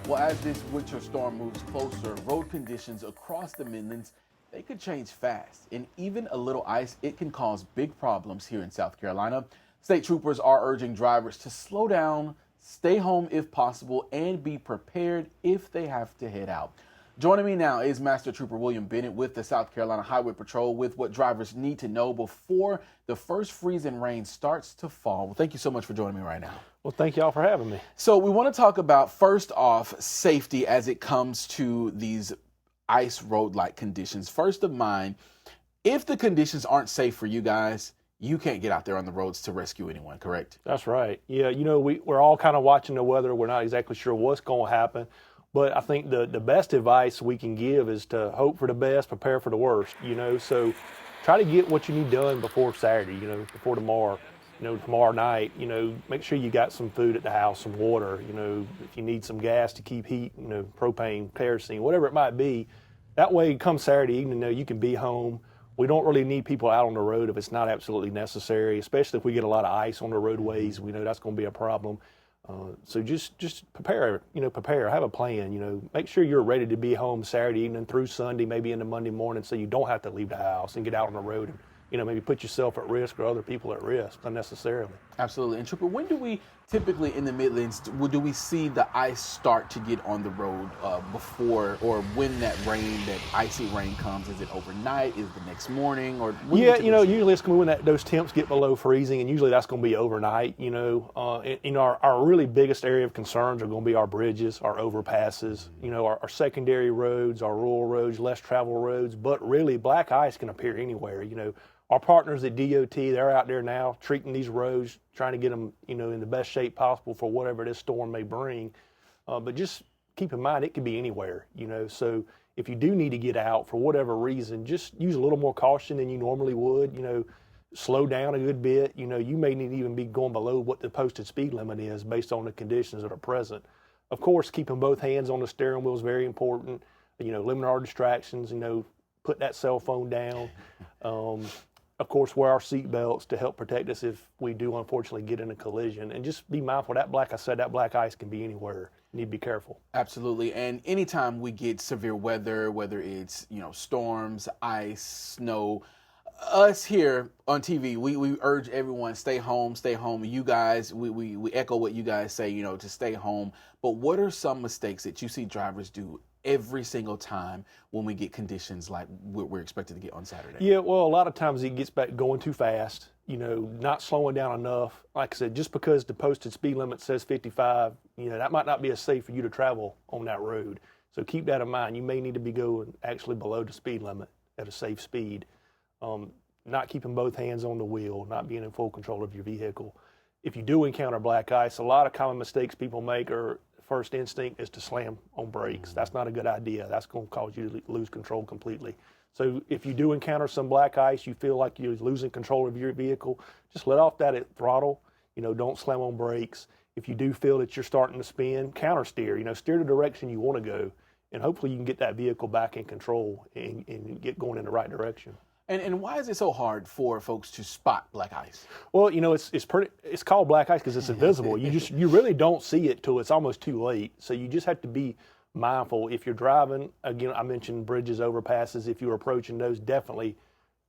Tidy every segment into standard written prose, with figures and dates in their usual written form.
Well, as this winter storm moves closer, road conditions across the Midlands, they could change fast. And even a little ice, it can cause big problems here in South Carolina. State troopers are urging drivers to slow down, stay home if possible, and be prepared if they have to head out. Joining me now is Master Trooper William Bennett with the South Carolina Highway Patrol with what drivers need to know before the first freezing rain starts to fall. Well, thank you so much for joining me right now. Well, thank y'all for having me. So we want to talk about, first off, safety as it comes to these ice road-like conditions. First of mind, if the conditions aren't safe for you guys, you can't get out there on the roads to rescue anyone, correct? That's right. Yeah, we're all kind of watching the weather. We're not exactly sure what's going to happen. But I think the best advice we can give is to hope for the best, prepare for the worst, So try to get what you need done before Saturday, before tomorrow, tomorrow night, make sure you got some food at the house, some water, if you need some gas to keep heat, propane, kerosene, whatever it might be. That way, come Saturday evening, you can be home. We don't really need people out on the road if it's not absolutely necessary, especially if we get a lot of ice on the roadways. We know that's going to be a problem. So just prepare, have a plan, make sure you're ready to be home Saturday evening through Sunday, maybe into Monday morning, so you don't have to leave the house and get out on the road and, maybe put yourself at risk or other people at risk unnecessarily. Absolutely. And Trooper, when do we typically in the Midlands, do we see the ice start to get on the road before or when that icy rain comes? Is it overnight? Is it the next morning? Or usually it's going to be when those temps get below freezing, and usually that's going to be overnight. Our really biggest area of concerns are going to be our bridges, our overpasses, our secondary roads, our rural roads, less traveled roads. But really, black ice can appear anywhere. Our partners at DOT, they're out there now treating these roads, trying to get them, in the best shape possible for whatever this storm may bring. But just keep in mind, it could be anywhere, So if you do need to get out for whatever reason, just use a little more caution than you normally would, slow down a good bit. You may need to even be going below what the posted speed limit is based on the conditions that are present. Of course, keeping both hands on the steering wheel is very important. Limit our distractions, put that cell phone down. Of course, wear our seat belts to help protect us if we do unfortunately get in a collision. And just be mindful, that black ice can be anywhere. You need to be careful. Absolutely. And anytime we get severe weather, whether it's, storms, ice, snow, us here on TV, we urge everyone, stay home. You guys, we echo what you guys say, to stay home. But what are some mistakes that you see drivers do every single time when we get conditions like we're expected to get on Saturday? Yeah, well, a lot of times it gets back going too fast, not slowing down enough. Like I said, just because the posted speed limit says 55, that might not be as safe for you to travel on that road. So keep that in mind. You may need to be going actually below the speed limit at a safe speed. Not keeping both hands on the wheel, not being in full control of your vehicle. If you do encounter black ice, a lot of common mistakes people make are first instinct is to slam on brakes. That's not a good idea. That's going to cause you to lose control completely. So if you do encounter some black ice, you feel like you're losing control of your vehicle, just let off that throttle. Don't slam on brakes. If you do feel that you're starting to spin, counter steer. Steer the direction you want to go, and hopefully you can get that vehicle back in control and get going in the right direction. And why is it so hard for folks to spot black ice? Well, it's called black ice because it's invisible. You really don't see it till it's almost too late. So you just have to be mindful. If you're driving, again, I mentioned bridges, overpasses. If you're approaching those, definitely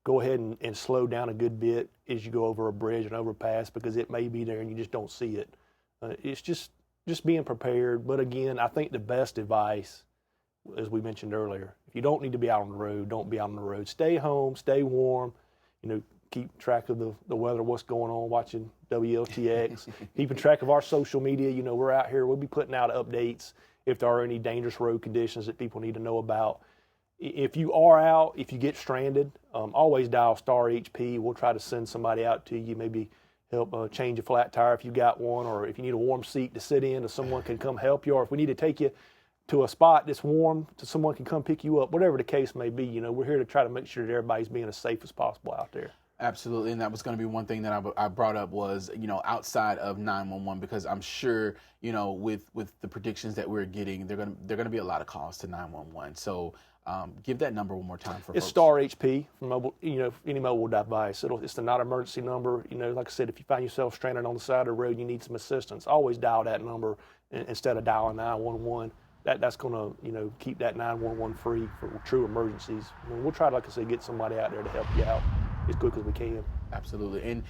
go ahead and slow down a good bit as you go over a bridge and overpass because it may be there and you just don't see it. It's just being prepared. But again, I think the best advice, as we mentioned earlier, if you don't need to be out on the road, don't be out on the road. Stay home, stay warm, keep track of the weather, what's going on, watching WLTX, keeping track of our social media. We're out here, we'll be putting out updates if there are any dangerous road conditions that people need to know about. If you are out, if you get stranded, always dial star HP. We'll try to send somebody out to you, maybe help change a flat tire if you got one, or if you need a warm seat to sit in, or someone can come help you, or if we need to take you to a spot that's warm, so someone can come pick you up, whatever the case may be. We're here to try to make sure that everybody's being as safe as possible out there. Absolutely, and that was going to be one thing that I brought up was, outside of 911, because I'm sure, with the predictions that we're getting, they're going to be a lot of calls to 911. So give that number one more time for it's folks. star HP from mobile, any mobile device. It's the not emergency number. Like I said, if you find yourself stranded on the side of the road, you need some assistance. Always dial that number instead of dialing 911. that's going to keep that 911 free for true emergencies. I mean, we'll try to, like I said, get somebody out there to help you out as quick as we can. Absolutely. And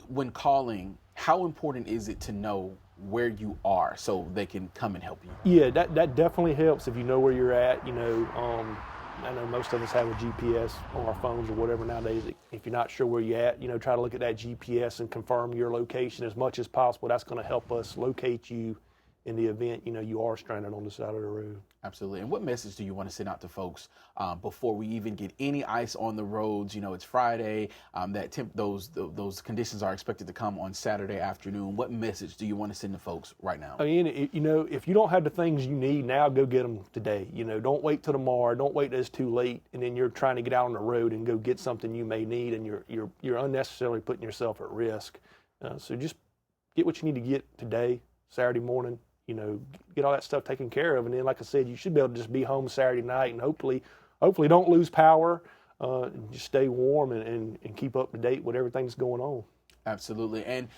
when calling, how important is it to know where you are so they can come and help you? Yeah, that definitely helps if you know where you're at. I know most of us have a GPS on our phones or whatever nowadays. If you're not sure where you're at, try to look at that GPS and confirm your location as much as possible. That's going to help us locate you in the event, you are stranded on the side of the road. Absolutely. And what message do you want to send out to folks before we even get any ice on the roads? It's Friday. Those conditions are expected to come on Saturday afternoon. What message do you want to send to folks right now? I mean, if you don't have the things you need now, go get them today. Don't wait till tomorrow. Don't wait till it's too late, and then you're trying to get out on the road and go get something you may need, and you're unnecessarily putting yourself at risk. So just get what you need to get today, Saturday morning. Get all that stuff taken care of, and then, like I said, you should be able to just be home Saturday night, and hopefully don't lose power, and just stay warm and keep up to date with everything that's going on. Absolutely. And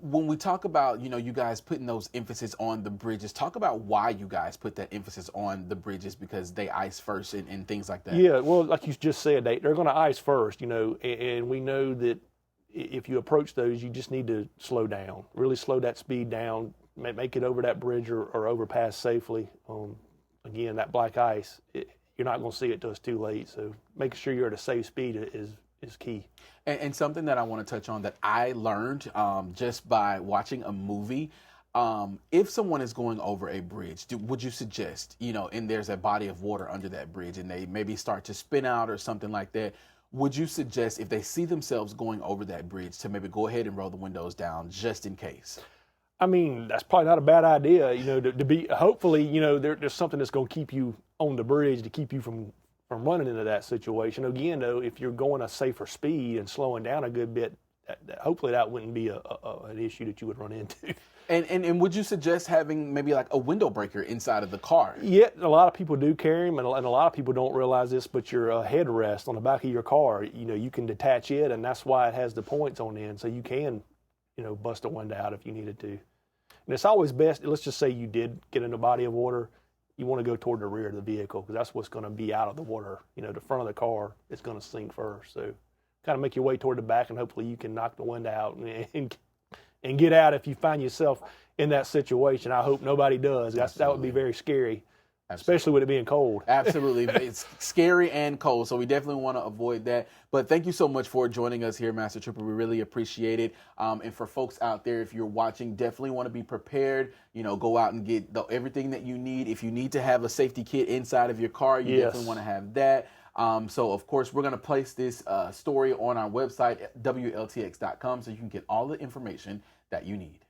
when we talk about, you guys putting those emphasis on the bridges, talk about why you guys put that emphasis on the bridges, because they ice first and things like that. Yeah, well, like you just said, they're going to ice first, and we know that if you approach those, you just need to slow down, really slow that speed down, make it over that bridge or overpass safely. Again, that black ice, you're not going to see it till it's too late. So making sure you're at a safe speed is key. And something that I want to touch on that I learned just by watching a movie, if someone is going over a bridge, would you suggest, and there's a body of water under that bridge and they maybe start to spin out or something like that, would you suggest if they see themselves going over that bridge to maybe go ahead and roll the windows down just in case? I mean, that's probably not a bad idea, to be, hopefully, there's something that's going to keep you on the bridge to keep you from running into that situation. Again, though, if you're going a safer speed and slowing down a good bit, hopefully that wouldn't be an issue that you would run into. And would you suggest having maybe like a window breaker inside of the car? Yeah, a lot of people do carry them, and a lot of people don't realize this, but your headrest on the back of your car, you can detach it, and that's why it has the points on the end, so you can, bust a window out if you needed to. And it's always best, let's just say you did get in a body of water, you want to go toward the rear of the vehicle because that's what's going to be out of the water. The front of the car is going to sink first. So kind of make your way toward the back, and hopefully you can knock the window out and get out if you find yourself in that situation. I hope nobody does. That would be very scary. Absolutely. Especially with it being cold. Absolutely. It's scary and cold, so we definitely want to avoid that. But thank you so much for joining us here, Master Trooper. We really appreciate it. And for folks out there, if you're watching, definitely want to be prepared. Go out and get everything that you need. If you need to have a safety kit inside of your car, you definitely want to have that. So, of course, we're going to place this story on our website, WLTX.com, so you can get all the information that you need.